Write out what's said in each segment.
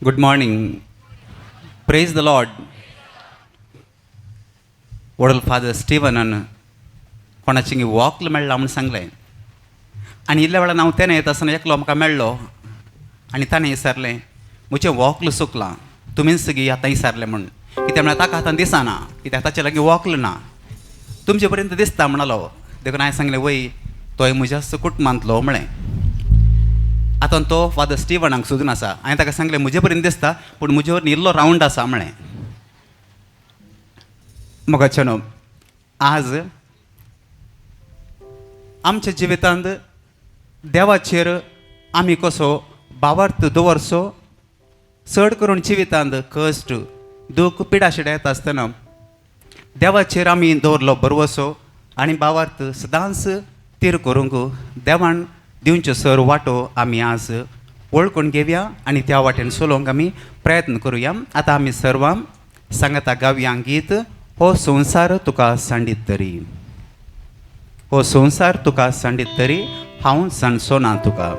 Good morning. Praise the Lord. वडल father स्टीवनान कोणाची वॉकल मेळ्ळा म्हणून सांगलें आनी इल्ल्या वेळार हांव तेन्ना येता आसतना एकलो म्हाका मेळ्ळो आनी ताणें विचारलें म्हजें वॉकल चुकलां तुमीच सगळीं आतां विचारलें म्हणून कित्याक म्हळ्यार ताका आतां दिसना कित्याक ताचे लागीं वॉकल ना तुमचे पर्यंत दिसता म्हणलो देखून हांवें सांगलें वय तोय म्हज्या कुटुंबांतलो म्हळें. आतां तो फादर स्टीवनाक सोदून आसा हांवें ताका सांगलें म्हजे पर्यंत दिसता पूण म्हजे वयर इल्लो रावंड आसा म्हळें. मोगाचेनो आज आमच्या जिवितांत देवाचेर आमी कसो भावार्थ दवरचो चड करून जिवितांत कश्ट दूख पिडा शिडा येता आसतना देवाचेर आमी दवरलो बरवसो आनी भावार्थ सदांच तीर करूंक देवान दिवच्यो सर वाटो आमी आज वळखून घेवया आनी त्या वाटेन चलोवंक आमी प्रयत्न करुया. आतां आमी सर्वां सांगाता गावया गीत हो संवसार तुका सांडीत तरी. हो संवसार तुका सांडीत तरी हांव सांडचो ना तुका.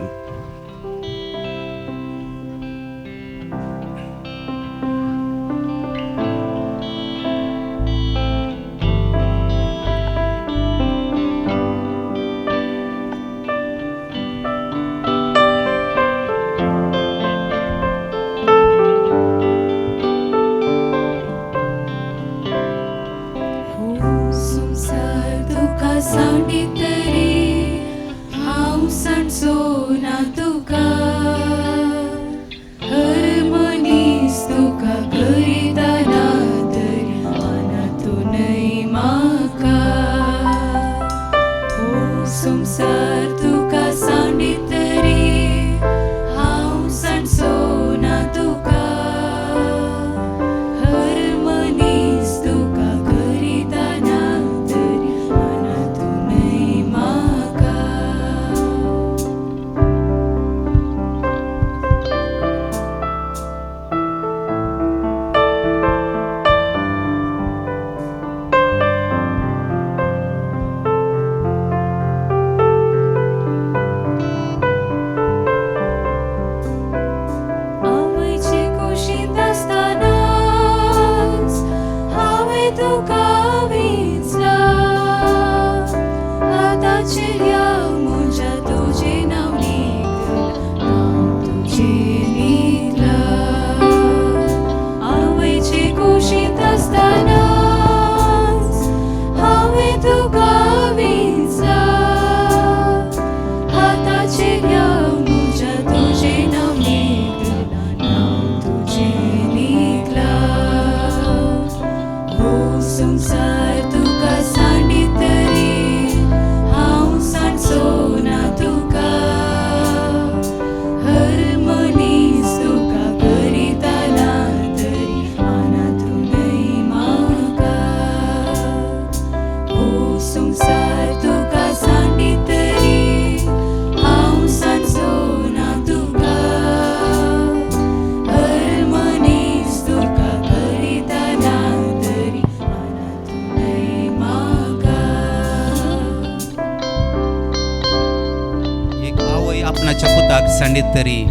सांडीत तरी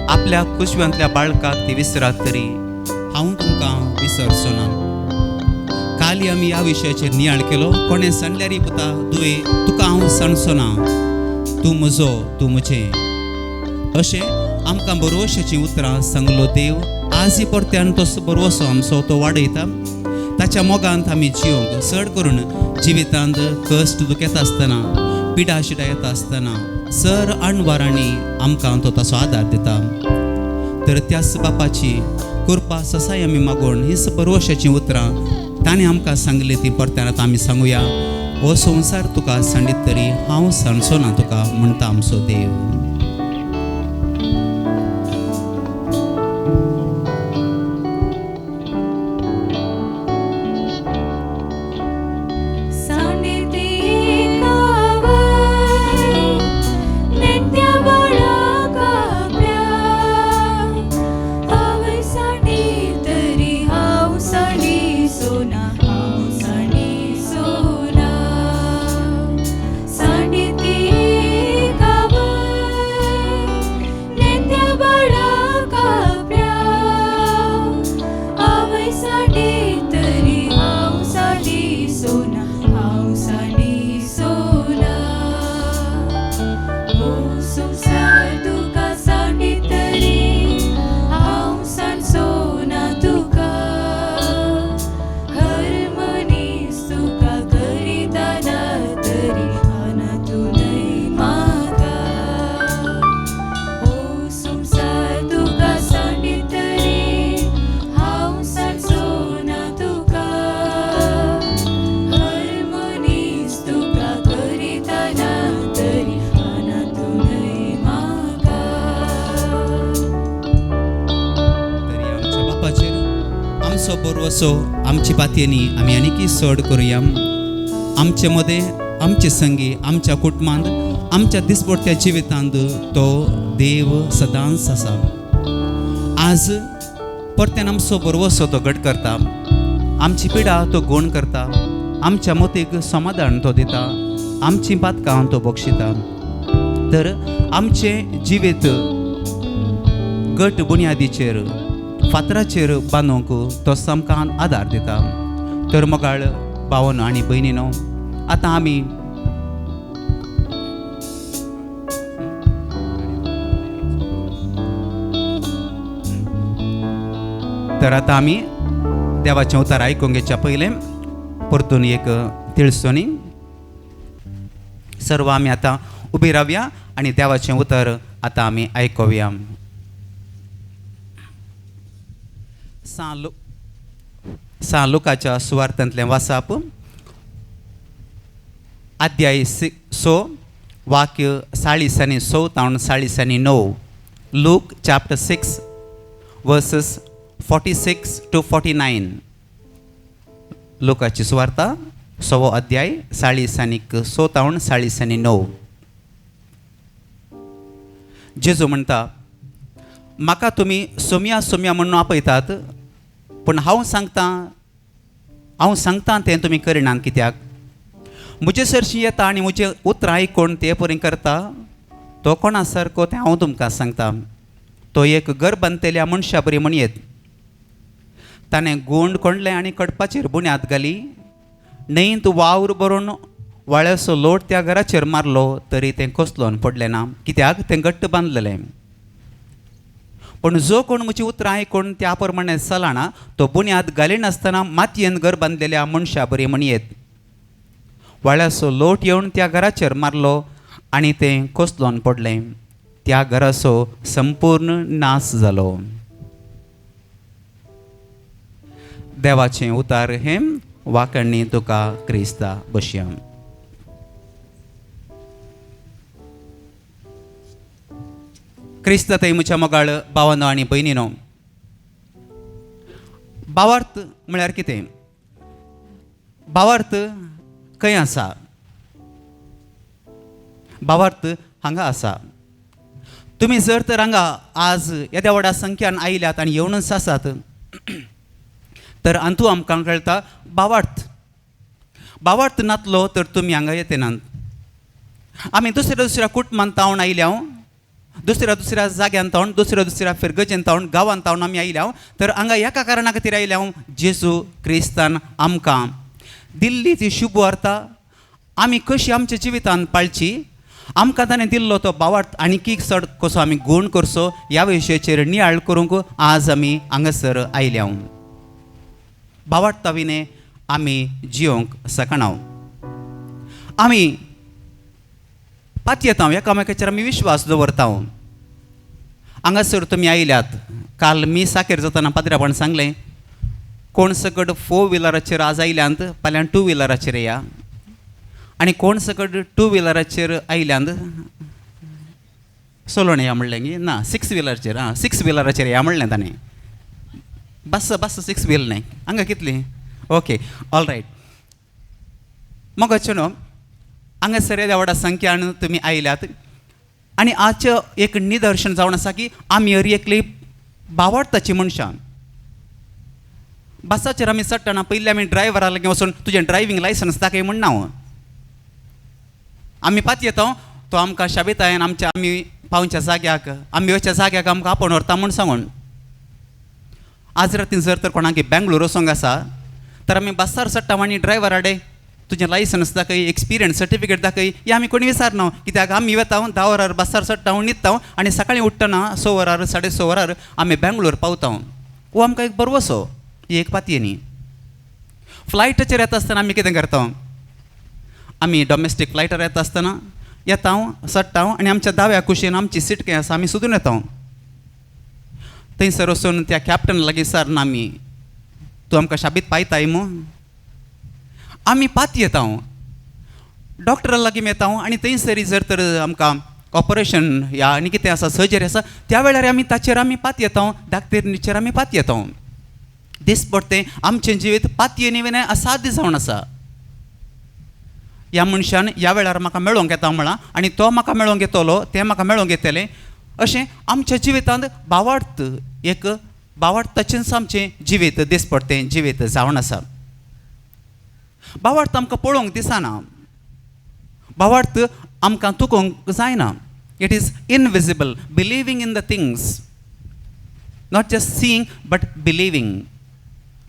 आपल्या कुशव्यांतल्या बाळकाक ती विसरात तरी हांव तुमकां विसरचो ना. काली आमी ह्या विशयाचेर नियाळ केलो कोणें सांडल्यारी पुता तुवे तुका हांव सांडचो ना तूं म्हजो तूं म्हजें अशें आमकां बरोवशाची उतरां सांगलो देव. आजय परत्यान तो बरोवसो आमचो तो वाडयता ताच्या मोगांत आमी जियोंक चड करून जिवितांत कश्ट दूख येता आसतना पिडा शिडा येता आसतना सर आणवारांनी आमकां तो तसो आदार दिता. तर त्याच बापाची कृपा ससाय आमी मागून हीच बरोवशाची उतरां ताणें आमकां सांगली ती परत्यान आतां आमी सांगुया. हो संवसार तुका सांडीत तरी हांव सांडचो ना तुका म्हणटा आमचो देव. असो बरोवसो आमची पातयेनी आमी आनीकी चड करुया. आमचे मदें, आमचे संगी, आमच्या कुटुंबांत, आमच्या दिसपट्ट्या जिवितांत तो देव सदांच आसा. आज परतेन आमचो बरोवसो तो घट करता. आमची पिडा तो गोण करता. आमच्या मोतीक समाधान तो दिता. आमची पातकां तो बक्षिता. तर आमचे जिवीत घट बुन्यादीचेर, फातराचेर बांदूंक तो सामकां आदार दिता. तर मोगाळ भावनो आनी भयणीनो, आतां आमी देवाचें उतार आयकूंक घेवच्या पयलें परतून एक तिळसोनी सर्व आमी आतां उबी रावया आनी देवाचें उतर आतां आमी आयकुया. सा लुकाच्या सुवार्थांतलें वाचप, अध्याय 6 वाक्य 40 आनी 40 आनी 9. Look chapter 6 versus 46 to 49. लुकाची सुवार्ता 6 अध्याय 40 आनी 40 आनी 9. जेजू म्हणटा, म्हाका तुमी सोम्या सोम्या म्हणून आपयतात, पूण हांव सांगतां तें तुमी करिनात. कित्याक म्हजे सरशी येता आनी म्हजें उतर आयकून ते परी करता तो कोणा सारको तें हांव तुमकां सांगता. तो एक घर बांदलेल्या मनशा बरी म्हणयेत. ताणें गोंड कोंडलें आनी कडपाचेर बुन्याद घाली. न्हंयत वावर भरून वाळ्याचो लोट त्या घराचेर मारलो तरी तें कोसलोन पडलें ना, कित्याक तें घट्ट बांदलेलें. पूण जो कोण म्हजी उतरां आयकून त्या प्रमाणे चलना तो बुन्याद घालिनासतना मातयेन घर बांदलेल्या मनशा बरी म्हणयेत. वाळ्याचो लोट येवन त्या घराचेर मारलो आनी तें कोसलोन पडलें. त्या घराचो संपूर्ण नाश जालो. देवाचें उतार हें वाकण्णी तुका क्रिस्ता बशया. क्रिस्त थंय म्हज्या मोगाळ भावांनो आनी भयणीनो, भावार्थ म्हळ्यार कितें? भावार्थ खंय आसा? भावार्थ हांगा आसा. तुमी जर तर हांगा आज येद्या व्हडा संख्यान आयल्यात आनी येवनच आसात, तर अंतू आमकां कळटा भावार्थ नातलो तर तुमी हांगा येतेनात. आमी दुसऱ्या कुटुंबांत तावन आयल्या, दुसऱ्या जाग्यान तावन, दुसऱ्या फिरगजेन तावन, गांवांत तावन आमी आयल्या, तर हांगा एका कारणा खातीर आयल्या. जेजू क्रिस्तान आमकां दिल्ली ती शुभ वार्ता आमी कशी आमच्या जिवितांत पाळची, आमकां ताणें दिल्लो तो भावार्थ आनीक चड कसो आमी गूण करचो, ह्या विशयाचेर नियाळ करूंक आज आमी हांगासर आयल्या. भावार्था विने आमी जियोंक शकना. आमी पातयेता, एकामेकाचेर आमी विश्वास दवरता. हांगासर तुमी आयल्यात. काल मी साखेर जाताना पाद्र्यापण सांगलें, कोण सकट 4 व्हिलराचेर आज आयल्यांत, फाल्यां 2 व्हिलराचेर या. आनी कोण सकट 2 व्हिलराचेर आयल्यांत सोलोन या म्हणलें गी ना 6 व्हिलराचेर, 6 व्हिलराचेर या म्हणलें ताणें. बस 6 व्हील न्हय, हांगा कितली? Okay, all right. मग न्हू हांगासर येद्या व्हडा संख्यान तुमी आयल्यात आनी आजचें एक निदर्शन जावन आसा की आमी हर एकली भावार्थाची मनशां. बसाचेर आमी चडटना पयलीं आमी ड्रायव्हरा लागीं वचून तुजें ड्रायवींग लायसन्स दाखय म्हणना. आमी पात येता, तो आमकां शाबेतायेन आमी पावच्या जाग्याक, आमी वयच्या जाग्याक आमकां आपोवन व्हरता म्हूण सांगून. आज रातीन जर तर कोणाक बेंगळूर वचोंक आसा तर आमी बसार चडटा आनी ड्रायव्हरा डे तुजें लायसन्स दाखय, एक्सपिरियन्स सर्टिफिकेट दाखय, हें आमी कोणी विचारना. कित्याक आमी वता 10 वरार बसार चडटा न्हिदता आनी सकाळीं उठ्ठना 6 वरार 6:30 वरार आमी बेंगळूर पावता. वो आमकां एक बरो वसो, ही एक पातये न्ही. फ्लायटाचेर येता आसतना आमी कितें करता? आमी डॉमेस्टीक फ्लायटार येता आसतना येता चडटा आनी आमच्या दाव्या कुशीन आमची सीट खंय आसा आमी सोदून येता. थंयसर वचून त्या कॅप्टन लागीं विचारना आमी, तूं आमकां शाबीत पायताय मू? आमी पात येता, डॉक्टरा लागीं येता आनी थंयसरी जर तर आमकां ऑपरेशन या आनी कितें आसा सर्जरी आसा त्या वेळार आमी ताचेर आमी पात येता, धाकटेर न्हिचेर आमी पात येता. दिसपट्टे आमचें जिवीत पातये निवें असाध्य जावन आसा. ह्या मनशान ह्या वेळार म्हाका मेळोंक येता म्हळां आनी तो म्हाका मेळोंक येतलो, तें म्हाका मेळोंक येतलें, अशें आमच्या जिवितांत भावार्थ एक भावार्थाचेंच आमचें जिवीत दिसपट्टें जिवीत जावन आसा. भावार्थ आमकां पळोवंक दिसना, भावार्थ आमकां तुकोवंक जायना. It is invisible, believing in the things, not just seeing but believing.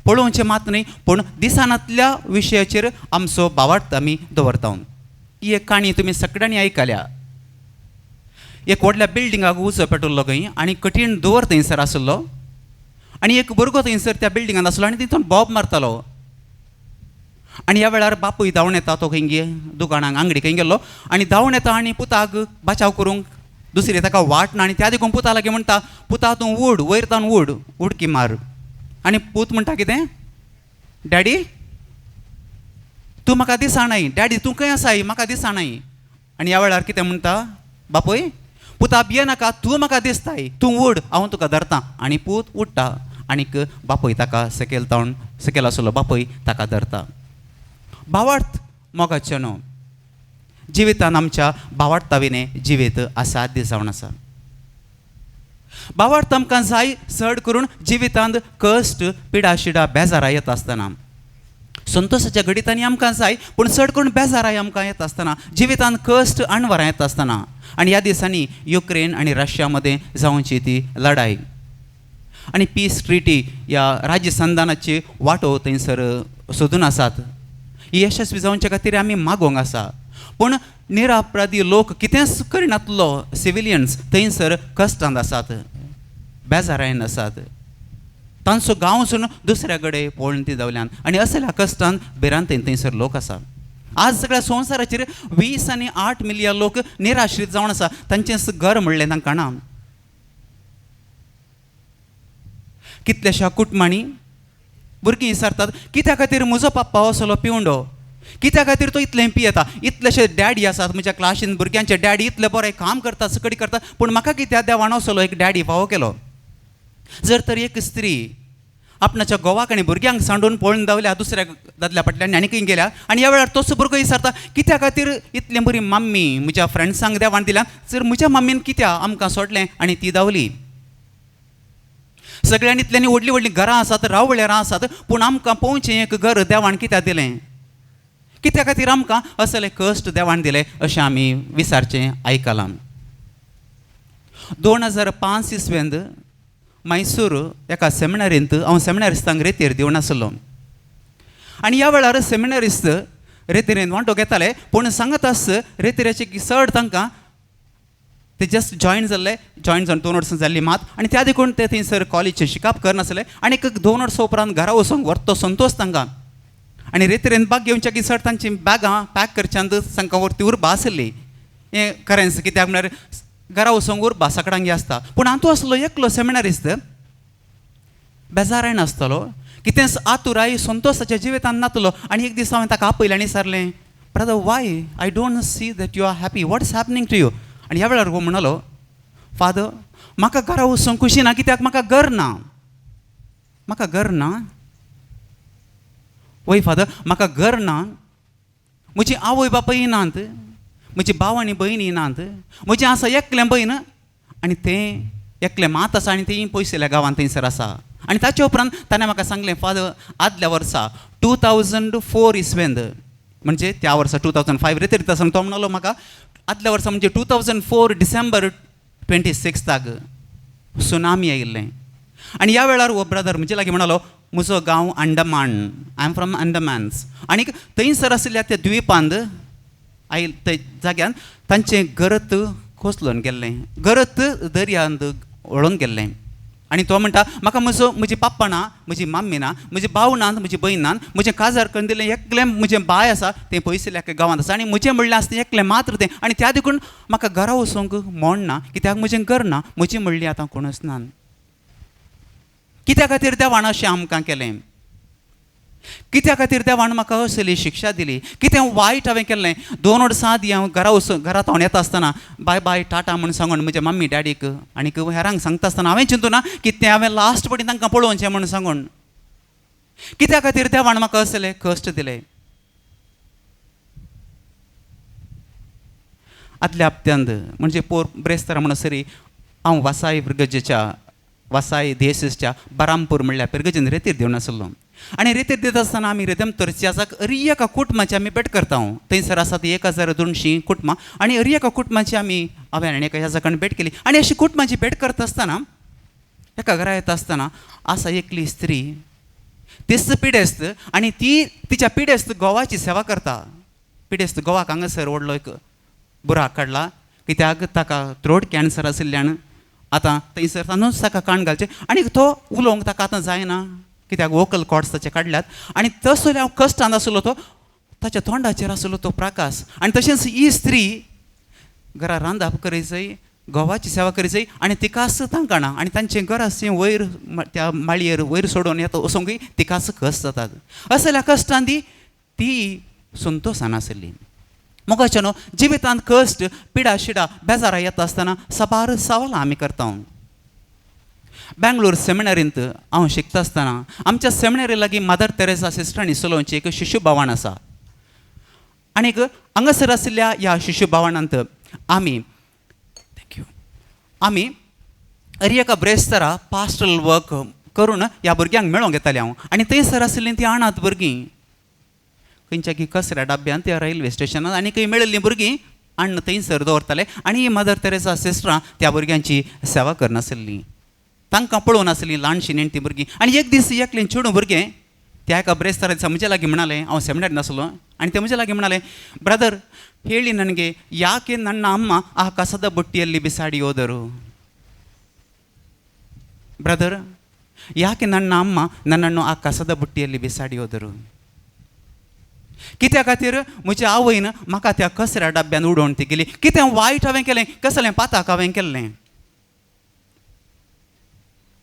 पळोवचें मात न्ही, पूण दिसानांतल्या विशयाचेर आमचो भावार्थ आमी दवरता. ही एक काणी तुमी सगळ्यांनी आयकल्या. एक व्हडल्या बिल्डिंगाक उजो पेटल्लो खंय आनी कठीण दोवर थंयसर आसलो आनी एक भुरगो थंयसर त्या बिल्डिंगान आसलो आनी तितून बॉब मारतालो. आनी ह्या वेळार बापूय धांवून येता, तो खंय दुकानाक आंगडी खंय गेल्लो आनी धांवून येता आनी पुताक बचाव करूंक दुसरी ताका वाट ना आनी त्या देखून पुता लागीं म्हणटा, पुता तूं उड, वयर तावन उड, उडकी मार. आनी पूत म्हणटा कितें, डॅडी तूं म्हाका दिसनाय, डॅडी तूं खंय आसाय, म्हाका दिसनाय. आनी ह्या वेळार कितें म्हणटा बापूय, पुता भिये नाका, तूं म्हाका दिसताय, तूं उड, हांव तुका धरतां. आनी पूत उडटा आनीक बापूय ताका सकयल आसलो बापूय ताका धरता. भावार्थ मोगाचें न्हू. जिवितान आमच्या भावार्थाविनें जिवीत असाध्य जावन आसा. भावार्थ आमकां जाय चड करून जिवितांत कश्ट, पिडाशिडा, बेजारां येता आसतना. संतोशाच्या घडितांनी आमकां जाय, पूण चड करून बेजाराय आमकां येता आसतना, जिवितांत कश्ट आडवरां येता आसतना. आनी ह्या दिसांनी युक्रेन आनी रशिया मदें जावची ती लढाई आनी पीस ट्रिटी ह्या राज्य संधानाची वाटो थंयसर सोदून आसात. ही यशस्वी जावचे खातीर आमी मागोंक आसा. पूण निरापराधी लोक कितेंच करिनातलो, सिविलियन्स थंयसर कश्टांत आसात, बेजारायन आसात. तांचो गांव वचून दुसऱ्या कडेन पळोवन ती जावल्यान आनी असल्या कश्टांत भिरांत थंयसर लोक आसा. आज सगळ्या संवसाराचेर 20 आनी 8 मिलियन लोक निराश्रीत जावन आसा. तांचें घर म्हणलें तांकां ना. कितल्याशा कुटुंबांनी भुरगीं विचारतात, कित्या खातीर म्हजो पप्पा असलो पिवंडो, कित्या खातीर तो इतलें पियेता. इतलेशे डॅडी आसात म्हज्या क्लासीन, भुरग्यांचे डॅडी इतले बरें काम करतात, सकडी करतात, पूण म्हाका कित्याक देवान असलो एक डॅडी फावो केलो. जर तर एक स्त्री आपणाच्या घोवाक आनी भुरग्यांक सांडून पळोवन दावल्या दुसऱ्या दादल्या फाटल्यान आनी खंय गेल्या आनी ह्या वेळार तोच भुरगो विचारता, कित्या खातीर इतलें बरी मम्मी म्हज्या फ्रेंड्सांक देवान दिल्या, जर म्हज्या मम्मीन कित्या आमकां सोडलें आनी ती दावली. सगळ्यांनी इतल्यांनी व्हडलीं व्हडलीं घरां आसात, रावळेरां आसात, पूण आमकां पोवचें एक घर देवान कित्याक दिलें, कित्या खातीर आमकां असले कश्ट देवान दिले अशें आमी विचारचें आयकलां. 2005 इसवेंत मैसूर एका सेमिनारींत हांव सेमिनारिस्तांक रेतीर दिवन आसलो आनी ह्या वेळार सेमिनारिस्ट रेतीरेंत वांटो घेताले, पूण सांगत आस रेतीरेचे चड तांकां ते जस्ट जॉयन जाल्ले, जॉयन जावन 2 वर्सां जाल्लीं मात आनी त्या देखून ते थंयसर कॉलेजचे शिकाप करनासले आनी 2 वर्सां उपरांत घरा वचोंक व्हरतो संतोश तांकां. आनी रेतीरेंत बाग घेवच्या की चड तांची बॅगां पॅक करच्यांत तांकां व्हरती उरबा आसली. हें खरेंच कित्याक म्हळ्यार घरा वचोंक उरबा सकाळांगी आसता. पूण हातूं आसलो एकलो सेमिनारिस्ट बेजाराय नासतलो, कितेंच आतुराय संतोशाच्या जिवितांत नातलो. आनी एक दीस हांवें ताका आपयलें आनी विचारलें, brother why I don't see that you are happy, what is happening to you. आनी ह्या वेळार हो म्हणलो, फादर म्हाका घरा वचोंक खुशी ना, कित्याक म्हाका घर ना, म्हाका घर ना. वय फादर म्हाका घर ना, म्हजी आवय बापूय नात, म्हजी भाव आनी भयणी नात, म्हजें आसा एकलें भयण आनी तें एकलें मात आसा आनी तें पयसल्या गांवांत थंयसर आसा. आनी ताचे उपरांत ताणें म्हाका सांगलें, फादर आदल्या वर्सा 2004 इसवेंत म्हणजे त्या वर्सा 2005 रेतीर आसा. तो म्हणलो म्हाका आदल्या वर्सा म्हणजे 2004 डिसेंबर 26 सुनामी आयिल्लें. आनी ह्या वेळार हो ब्रदर म्हणजे लागीं म्हणलो, म्हजो गांव अंडमान, आय एम फ्रॉम अंडमान्स. आनी थंयसर आशिल्ल्या त्या द्विपांत आयिल्ल्या त्या जाग्यान तांचें घरत खोसलून गेल्लें, घरत दर्यांत वळून गेल्लें. आनी तो म्हणटा, म्हाका म्हजी पाप्पा ना, म्हजी मम्मी ना, म्हजे भाव नात, म्हजी भयण नात, म्हजें काजार करून दिलें एकलें म्हजें बाय आसा तें पयसल्या गांवांत आसा आनी म्हजें म्हणलें आसता एकलें मात्र तें. आनी त्या देखून म्हाका घरा वचोंक मोण ना, कित्याक म्हजें घर ना, म्हजी म्हणली आतां कोणूच ना. कित्या खातीर देवान अशें आमकां केलें, कित्या खातीर देवान म्हाका असली शिक्षा दिली, कितें वायट हांवें केल्लें. 2 वर्सां आदीं हांव घरांत हांव येता आसतना बाय बाय टाटा म्हूण सांगून म्हज्या मम्मी डॅडीक आनीक हेरांक सांगता आसतना हांवें चिंतूना की तें हांवें लास्ट पटी तांकां पळोवचें म्हूण सांगून. कित्या खातीर देवान म्हाका असले कश्ट दिले. आदल्या हप्त्यांत म्हणजे पोर ब्रेस्तारा म्हणसरी हांव वासाय पिरगजेच्या वासाय देसच्या बरामपूर म्हणल्यार पिरगजेन रेतीर देवन आसलो. आनी रेतीर दिता आसतना आमी रेदम तरच्याजाक एका कुटुंबाची आमी भेट करता. थंयसर आसात 1200 कुटुंबां आनी एका कुटुंबाची हांवें आनी एका ह्या जागांनी भेट केली. आनी अशी कुटुंबाची भेट करता आसतना एका घरा येता आसतना आसा एकली स्त्री, तिस्त पिडेस्त आनी ती तिच्या पिडेस्त गोवाची सेवा करता. पिडेस्त गोवाक हांगासर व्हडलो एक बुराक काडला, कित्याक ताका थ्रोट कॅन्सर आशिल्ल्यान आतां थंयसर तांदूच ताका काण घालचें आनी तो उलोवंक ताका आतां जायना, कित्याक वोकल कॉर्ड्स ताचे काडल्यात. आनी तसो हांव कश्टांत आसलो तो ताच्या तोंडाचेर आसलो तो प्रकाश. आनी तशेंच ही स्त्री घरा रांदप करीचय, गोवाची सेवा करीचय आनी तिकाच तांकाणा आनी तांचें घर अशें वयर त्या माळयेर वयर सोडून येता वचोंकूय तिकाच कश्ट जातात. असल्या कश्टांत ती संतोशान आसली. मोगाच्या न्हू जिवितांत कश्ट पिडा शिडा बेजारां येता आसतना साबार सवालां आमी करता. बेंगलोर सेमिनारींत हांव शिकता आसतना आमच्या सेमिनारी लागीं मदर तेरेसा सिस्टरांनी चलोवची एक शिशु भवण आसा. आनीक हांगासर आशिल्ल्या ह्या शिशु भवनांत आमी एका ब्रेस्तारा पास्टरल वर्क करून ह्या भुरग्यांक मेळोंक येतालें हांव. आनी थंयसर आशिल्लीं तीं अनाथ भुरगीं खंयच्या की कचऱ्या डब्यांत त्या रेल्वे स्टेशनार आनी खंय मेळिल्लीं भुरगीं अन्न थंयसर दवरताले आनी मदर तेरेसा सिस्टरां त्या भुरग्यांची सेवा करनासलीं. तांकां पळोवन आसलीं ल्हानशीं नेणटीं भुरगीं. आनी एक दीस एकलें चेडूं भुरगें त्या एका ब्रेस्तारा दिसा म्हजे लागीं म्हणालें, हांव सेमिनार नासलो आनी ते म्हजे लागीं म्हणालें, ब्रदर ಹೇಳಿ ನನಗೆ ಯಾಕೆ ನನ್ನ ಅಮ್ಮ ಆ ಕಸದ ಬುಟ್ಟಿಯಲ್ಲಿ ಬಿಸಾಡಿ ಹೋದರು. ಬ್ರದರ್ ಯಾಕೆ ನನ್ನ ಅಮ್ಮ ನನ್ನನ್ನು ಆ ಕಸದ ಬುಟ್ಟಿಯಲ್ಲಿ ಬಿಸಾಡಿ ಹೋದರು. कित्या खातीर म्हज्या आवयन म्हाका त्या कचऱ्या डब्यान उडोवन ती गेली. कितें वायट हांवें केलें, कसलें पाताक हांवें केल्लें.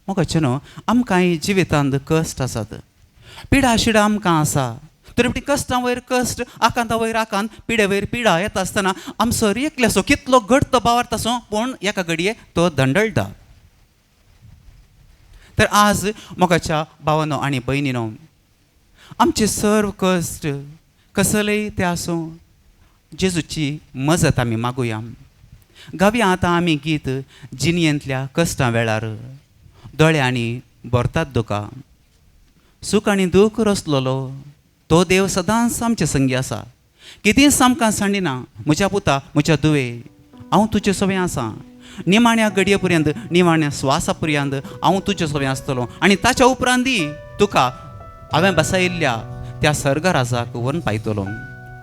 मोगाचें न्हू आमकांय जिवितांत कश्ट आसात, पिडा शिडा आमकां आसा. तरी कश्टां वयर कश्ट, आकांता वयर आकांत, पिडे वयर पिडा येता आसतना आमचो एकल्याचो कितलो घट तो बावारतासो पूण एका घडये तो दंडळटा. तर आज मोगाच्या भावानो आनी भयणीनो, आमचे सर्व कश्ट कसलेय ते आसूं जेजूची मजत आमी मागुया. गावया आतां आमी गीत जिणयेंतल्या कश्टां वेळार. दोळ्यांनी भरतात दुकां, सूख आनी दूख रचलोलो तो देव सदांच आमचे संगी आसा. कितेंच आमकां सांडिना. म्हज्या पुता म्हज्या दुवे हांव तुजे सोबे आसां. निमाण्या घडये पर्यंत, निमाण्या स्वासा पर्यंत हांव तुजे सोबे आसतलो आनी ताच्या उपरांत तुका हांवें बसयल्ल्या त्या सर्गराजाक व्हरून पायतलो.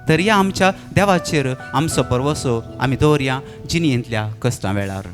तर या आमच्या देवाचेर आमचो भरवसो आमी दवरया जिणयेंतल्या कश्टां वेळार.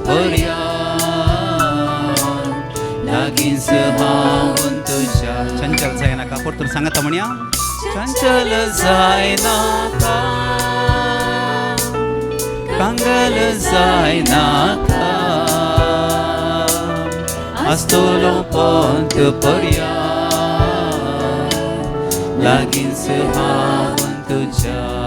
पर्यंत लागींच हांव तुझ्या. चंचल जाय नाका परतून सांगता म्हणया. चंचल जाय नाका, कांगल जाय नाका, आसतलो पंत पर्यंत लागींच हांव तुझ्या.